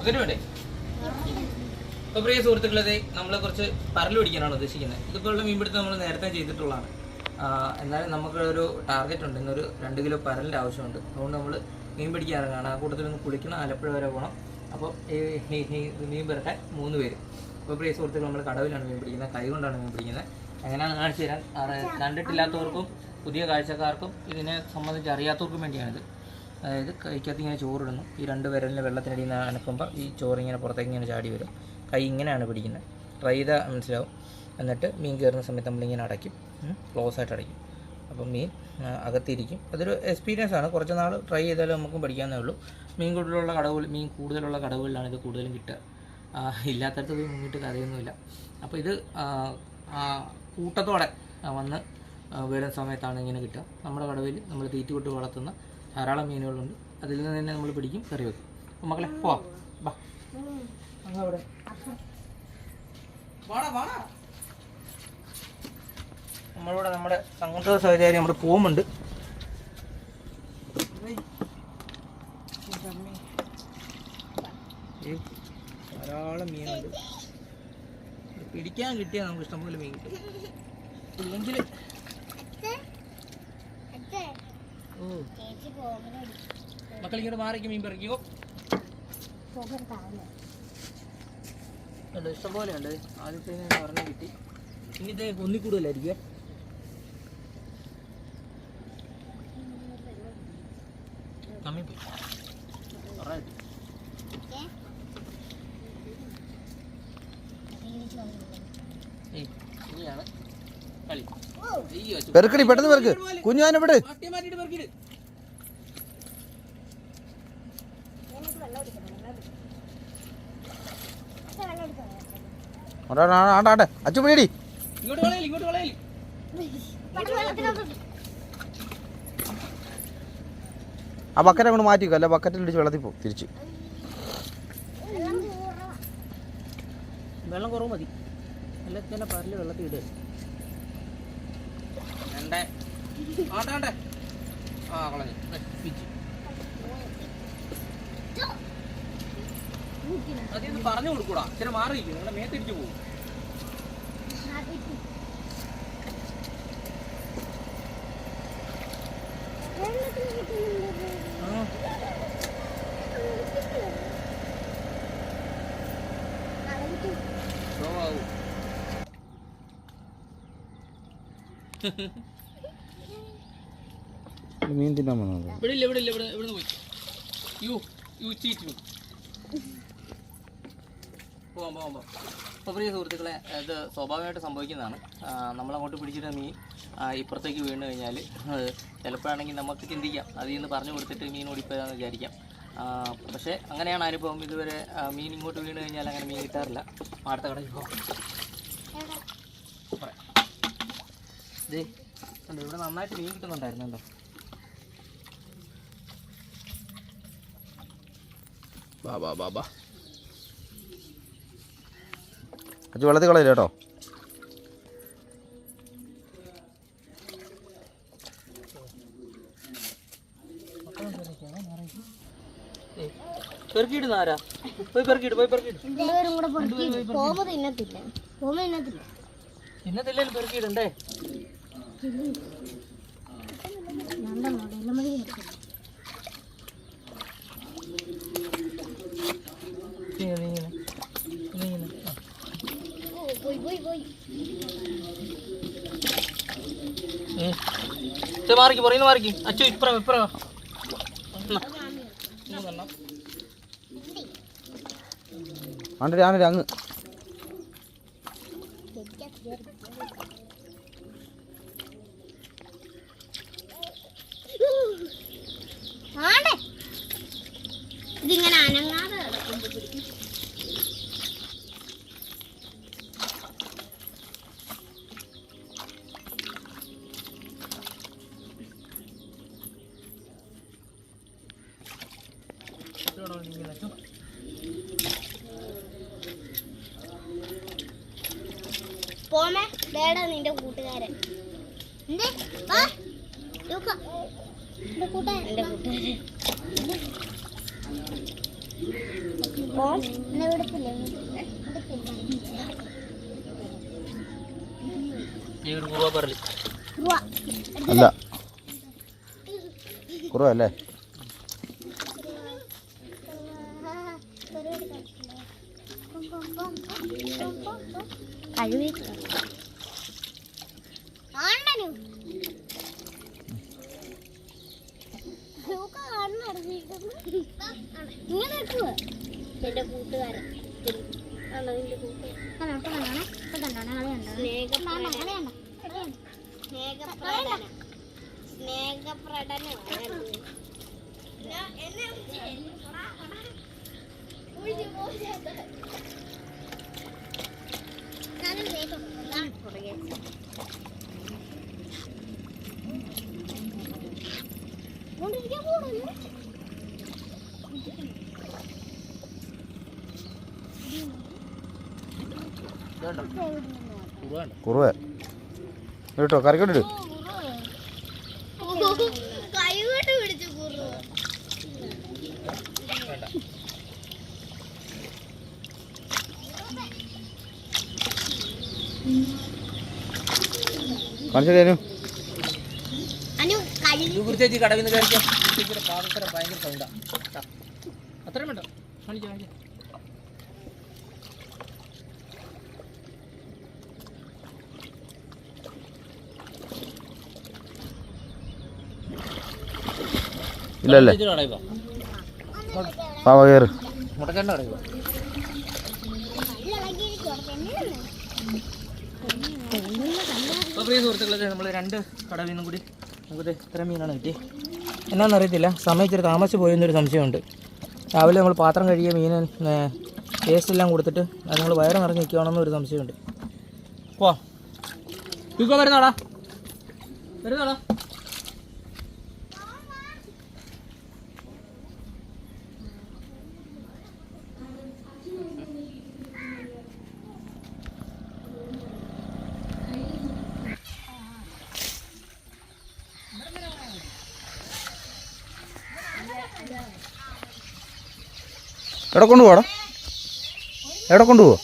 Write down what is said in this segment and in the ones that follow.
Bucket വേണ്ടേ? അപ്പോൾ പ്രിയ സുഹൃത്തുക്കളെ, നമ്മൾ കുറച്ച് പരൽ പിടിക്കാനാണ് ഉദ്ദേശിക്കുന്നത്. ഇതുപോലുള്ള മീൻപിടുത്തം നമ്മൾ നേരത്തെ ചെയ്തിട്ടുള്ളതാണ്. എന്നാലും നമുക്കൊരു ടാർഗറ്റ് ഉണ്ട്. ഇന്നൊരു 2 കിലോ പരലിൻ്റെ ആവശ്യമുണ്ട്. അതുകൊണ്ട് നമ്മൾ മീൻ പിടിക്കാൻ ഇറങ്ങുകയാണ്. ആ കൂട്ടത്തിലൊന്ന് കുളിക്കണം, ആലപ്പുഴ വരെ പോകണം. അപ്പോൾ മീൻ പിറക്കാൻ 3 പേര്. അപ്പോൾ പ്രിയ സുഹൃത്തുക്കൾ, നമ്മൾ കടവിലാണ് മീൻ പിടിക്കുന്നത്, കൈ കൊണ്ടാണ് മീൻ പിടിക്കുന്നത്. എങ്ങനെയാണ് കാണിച്ചു തരാൻ. കണ്ടിട്ടില്ലാത്തവർക്കും പുതിയ കാഴ്ചക്കാർക്കും ഇതിനെ സംബന്ധിച്ച് അറിയാത്തവർക്കും വേണ്ടിയാണിത്. അതായത് കൈക്കകത്ത് ഇങ്ങനെ ചോറിടുന്നു. ഈ 2 വിരലിൻ്റെ വെള്ളത്തിനടിയിൽ നിന്ന് അനക്കുമ്പോൾ ഈ ചോറ് ഇങ്ങനെ പുറത്തേക്ക് ഇങ്ങനെ ചാടി വരും. കൈ ഇങ്ങനെയാണ് പിടിക്കുന്നത്. ട്രൈ ചെയ്താൽ മനസ്സിലാവും. എന്നിട്ട് മീൻ കയറുന്ന സമയത്ത് നമ്മളിങ്ങനെ അടയ്ക്കും, ക്ലോസ് ആയിട്ട് അടയ്ക്കും. അപ്പം മീൻ അകത്തിരിക്കും. അതൊരു എക്സ്പീരിയൻസ് ആണ്. കുറച്ച് നാൾ ട്രൈ ചെയ്താലും നമുക്കും പഠിക്കാവുന്നേ ഉള്ളൂ. മീൻ കൂടുതലുള്ള കടവുകളിലാണ് ഇത് കൂടുതലും കിട്ടുക. ഇല്ലാത്തടത്ത് പോയി മുങ്ങിയിട്ട് കഥയൊന്നുമില്ല. അപ്പോൾ ഇത് കൂട്ടത്തോടെ വന്ന് വരുന്ന സമയത്താണ് ഇങ്ങനെ കിട്ടുക. നമ്മുടെ കടവിൽ നമ്മൾ തീറ്റി കൊട്ട് വളർത്തുന്ന ധാരാളം മീനുകളുണ്ട്. അതിൽ നിന്ന് തന്നെ നമ്മൾ പിടിക്കും, കറി വെക്കും. അപ്പോൾ മക്കളെ പോവാം, ബാ അവിടെ നമ്മളിവിടെ നമ്മുടെ സംഘ സഹചാരി നമ്മുടെ പോകുന്നുണ്ട്. ധാരാളം മീനുണ്ട്. പിടിക്കാൻ കിട്ടിയാൽ നമുക്ക് ഇഷ്ടംപോലെ മീൻ കിട്ടും. ഇല്ലെങ്കിൽ മക്കൾ ഇങ്ങോട്ട് മാറിക്കും, മീൻ പറിക്കോ. ഉണ്ട്, ഇഷ്ടംപോലെ ഉണ്ട്. ആദ്യത്തെ പറഞ്ഞ് കിട്ടി. ഇനിത്തെ ഒന്നിക്കൂടുതലായിരിക്കും. കമ്മി പോയി ഇനിയാണ് കളി. പെറുക്കടി, പെട്ടെന്ന് പെറുക്ക്. കുഞ്ഞാനെ വിട്. അച്ചു പിടി. ആ ബക്കറ്റ് അങ്ങോട്ട് മാറ്റിക്കോ, അല്ല ബക്കറ്റിൽ ഇടിച്ച് വെള്ളത്തിൽ പോകും തിരിച്ച്. വെള്ളം കുറവ് മതി. എല്ലാത്തിൻ്റെ പരല് വെള്ളത്തിൽ ഇടുക. അതിന്ന് പറഞ്ഞു കൊടുക്കൂടാ, ചില മാറിയിരിക്കും, നിങ്ങളുടെ മേത്തിരിച്ചു പോകും. മീൻ തിന്നാൻ വന്നത് ഇവിടെ പോയി. പോകാം. അപ്പോൾ പ്രിയ സുഹൃത്തുക്കളെ, ഇത് സ്വാഭാവികമായിട്ട് സംഭവിക്കുന്നതാണ്. നമ്മളങ്ങോട്ട് പിടിച്ചിട്ട് മീൻ ഇപ്പുറത്തേക്ക് വീണ് കഴിഞ്ഞാൽ ചിലപ്പോഴാണെങ്കിൽ നമുക്ക് ചിന്തിക്കാം, അതിൽ നിന്ന് പറഞ്ഞു കൊടുത്തിട്ട് മീൻ ഓടിപ്പോയാന്ന് വിചാരിക്കാം. പക്ഷേ അങ്ങനെയാണ് അനുഭവം. ഇതുവരെ മീൻ ഇങ്ങോട്ട് വീണ് കഴിഞ്ഞാൽ അങ്ങനെ മീൻ കിട്ടാറില്ല. അടുത്ത കടയിൽ പോകാം. ഇതേ ഉണ്ട്, ഇവിടെ നന്നായിട്ട് മീൻ കിട്ടുന്നുണ്ടായിരുന്നല്ലോ. ബാബാ അച്ഛൻ വെള്ളത്തിൽ കളയില്ല കേട്ടോ. പെറുക്കിയിടുന്നാരാ? പോയി പെറുക്കിയിട്ട് തിന്നത്തില്ലേലും പെറുക്കിയിടണ്ടേ? മാറിക്ക്, പറയുന്ന മാറിക്ക്. അച്ഛൻ ഇപ്പറ ആണ്ടേ അങ്ങ് ഇതിങ്ങനെ അനങ്ങാതെ കിടക്കുമ്പോൾ പിടിക്കും. പോമേ ദേടാ നിന്റെ കൂട്ടുകാരൻ. പോം എന്നെ വിടത്തില്ലേ? ഈ ഒരു കുറുവ പറല് അല്ല കുറവല്ലേ? കഴിവ് ഇങ്ങനെ വെക്കുവോ എന്റെ കൂട്ടുകാരൻ? കുറവ കേട്ടോ, കറിക്കോട്ടിട്ട് കൈകൊണ്ട് പിടിച്ചു കൂറുവോ? കാണിച്ചു. ചേച്ചി കടവിൽ നിന്ന് കഴിക്കാം. പാദസരം ഭയങ്കര സൗണ്ടാ. അത്രയും വേണ്ട, കാണിക്കാം കാണിക്കാം. ഇല്ലല്ലേ? കയറ് മുട്ടച്ചേട്ടൻ്റെ കടയിൽ പോവാം. അപ്പോൾ പ്രിയ സുഹൃത്തുക്കളെ, നമ്മൾ 2 കടവിൽ നിന്നും കൂടി നമുക്ക് ഇത്ര മീനാണ് കിട്ടിയത്. എന്നാണെന്നറിയത്തില്ല, സമയം ഇച്ചിരി താമസിച്ച് പോയെന്നൊരു സംശയമുണ്ട്. രാവിലെ നമ്മൾ പാത്രം കഴുകിയ മീൻ ടേസ്റ്റ് എല്ലാം കൊടുത്തിട്ട് അത് നമ്മൾ വയറ് നിറഞ്ഞ് നിൽക്കുകയാണെന്നൊരു സംശയമുണ്ട്. പോ ഇപ്പൊ വരുന്നാടാ വരുന്നാടാ. എവിടെ കൊണ്ടുപോടാ? എവിടെ കൊണ്ടുപോവോ?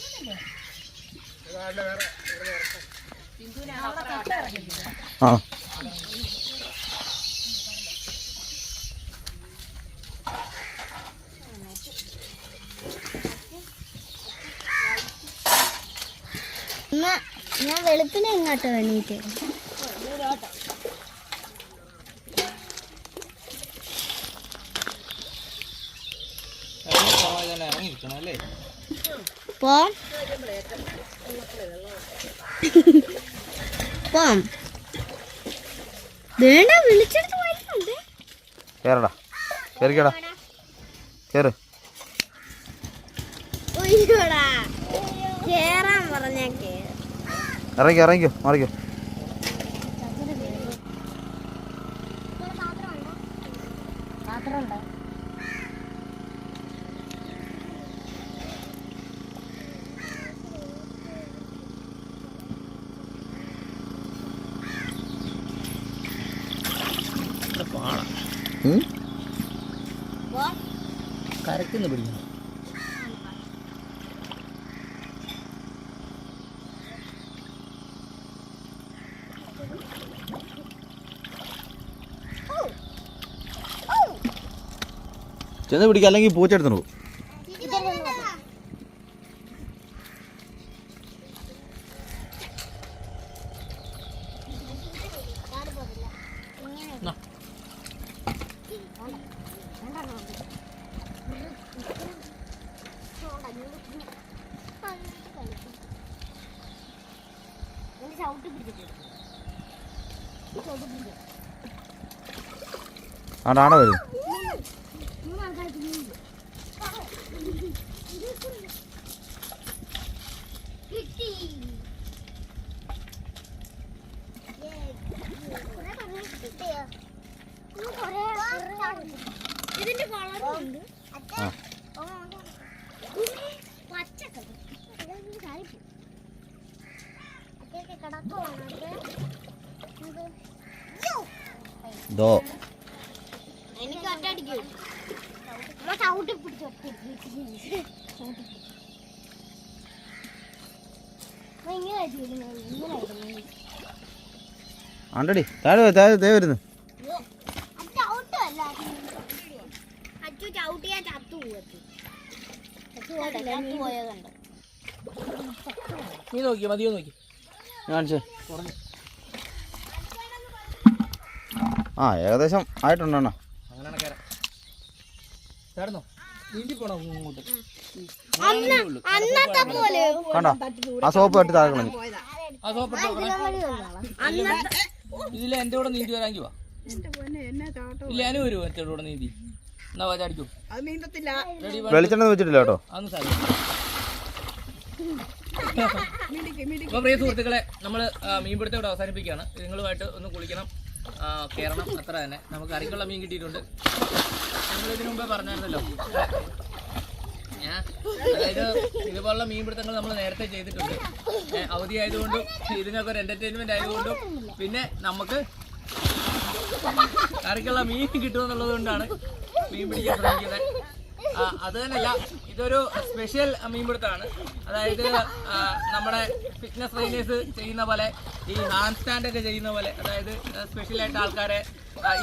ആ ഞാൻ വെളുപ്പിനെ ഇങ്ങോട്ട് വേണീറ്റ് പോം പോം വേണ്ട വിളിച്ചെടുത്ത് പോയിട്ടുണ്ട്. കേറടാ, കേറിക്കടാ, കേറ്. കേറാൻ പറഞ്ഞാ ഇറങ്ങിക്കോ, ഇറങ്ങിക്കോ, മാറിക്കോ. കരയ്ക്കുന്നു പിടിക്കുന്നു. ചെന്ന് പിടിക്കുക, അല്ലെങ്കിൽ പൂച്ചെടുത്തു പോകും. ആടാ വരും. ഇതിന്റെ കളറുണ്ട് ദോ എനിക്ക് ഒറ്റടിക്കും ആണ്ടടി താഴെ താഴെ ദേ വരുന്നു. നീ നോക്കി മതിയോ നോക്കി കാണിച്ചേ. ആ ഏകദേശം ആയിട്ടുണ്ടോ? അങ്ങനെയാണ് കയറാം. ചേർന്നോ നീന്തി പോണോ ഇങ്ങോട്ട്? കണ്ടോ ആ സോപ്പ് തട്ടി താഴെ കളഞ്ഞു. ആ സോപ്പ് ഇതിൽ എൻ്റെ കൂടെ നീന്തി വരാൻ പോവാ. ഇല്ല ഞാനും വരുമോ എൻ്റെ കൂടെ നീന്തി? എന്നാ ചാടിക്കോ. വെളിച്ചെണ്ണ വെച്ചിട്ടില്ല കേട്ടോ. അതൊന്നും സാധിക്കും. അപ്പോൾ പ്രിയ സുഹൃത്തുക്കളെ, നമ്മൾ മീൻപിടുത്തം ഇവിടെ അവസാനിപ്പിക്കുകയാണ്. നിങ്ങളുമായിട്ട് ഒന്ന് കുളിക്കണം, കയറണം, അത്ര തന്നെ. നമുക്ക് കറിക്കുള്ള മീൻ കിട്ടിയിട്ടുണ്ട്. നമ്മളിതിനു മുമ്പേ പറഞ്ഞായിരുന്നല്ലോ, അതായത് ഇതുപോലുള്ള മീൻപിടുത്തങ്ങൾ നമ്മൾ നേരത്തെ ചെയ്തിട്ടുണ്ട്. അവധി ആയതുകൊണ്ടും ഇതിനൊക്കെ ഒരു എൻ്റർടൈൻമെൻ്റ് ആയതുകൊണ്ടും പിന്നെ നമുക്ക് കറിക്കുള്ള മീൻ കിട്ടുമെന്നുള്ളത് കൊണ്ടാണ് മീൻ പിടിക്കാൻ ശ്രമിക്കുന്നത്. അത് തന്നെയല്ല, ഇതൊരു സ്പെഷ്യൽ മീൻപിടുത്തമാണ്. അതായത് നമ്മുടെ ഫിറ്റ്നസ് ട്രെയിനേഴ്സ് ചെയ്യുന്ന പോലെ, ഈ ഹാൻഡ് സ്റ്റാൻഡൊക്കെ ചെയ്യുന്ന പോലെ, അതായത് സ്പെഷ്യലായിട്ട് ആൾക്കാരെ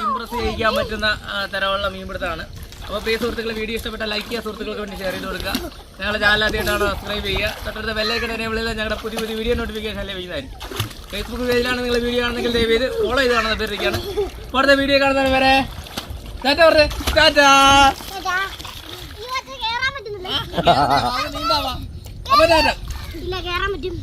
ഇമ്പ്രസ് ചെയ്യിക്കാൻ പറ്റുന്ന തരമുള്ള മീൻപിടുത്തമാണ്. അപ്പോൾ പ്രിയ സുഹൃത്തുക്കളെ, വീഡിയോ ഇഷ്ടപ്പെട്ട ലൈക്ക് ചെയ്യുക, സുഹൃത്തുക്കൾക്ക് വേണ്ടി ഷെയർ ചെയ്ത് കൊടുക്കുക. ഞങ്ങളുടെ ചാനൽ ആദ്യമായിട്ടാണ് സബ്സ്ക്രൈബ് ചെയ്യുക. തൊട്ടടുത്ത ബെല്ലൈക്കൺ എനേബിളിൽ ഞങ്ങളുടെ പുതിയ പുതിയ വീഡിയോ നോട്ടിഫിക്കേഷൻ അല്ലേ വരുന്നതായിരിക്കും. ഫേസ്ബുക്ക് പേജിലാണ് നിങ്ങൾ വീഡിയോ ആണെങ്കിൽ ദയവ് ചെയ്ത് ഫോളോ ചെയ്ത് കാണുന്ന പേരിരിക്കുകയാണ്. അടുത്ത വീഡിയോ കാണുന്നവരെ വരെ ടാറ്റ പറഞ്ഞേ. ടാറ്റാ. നീന്താവാ. അപ്പൊ ടാറ്റ. ഇല്ല കേറാൻ പറ്റും.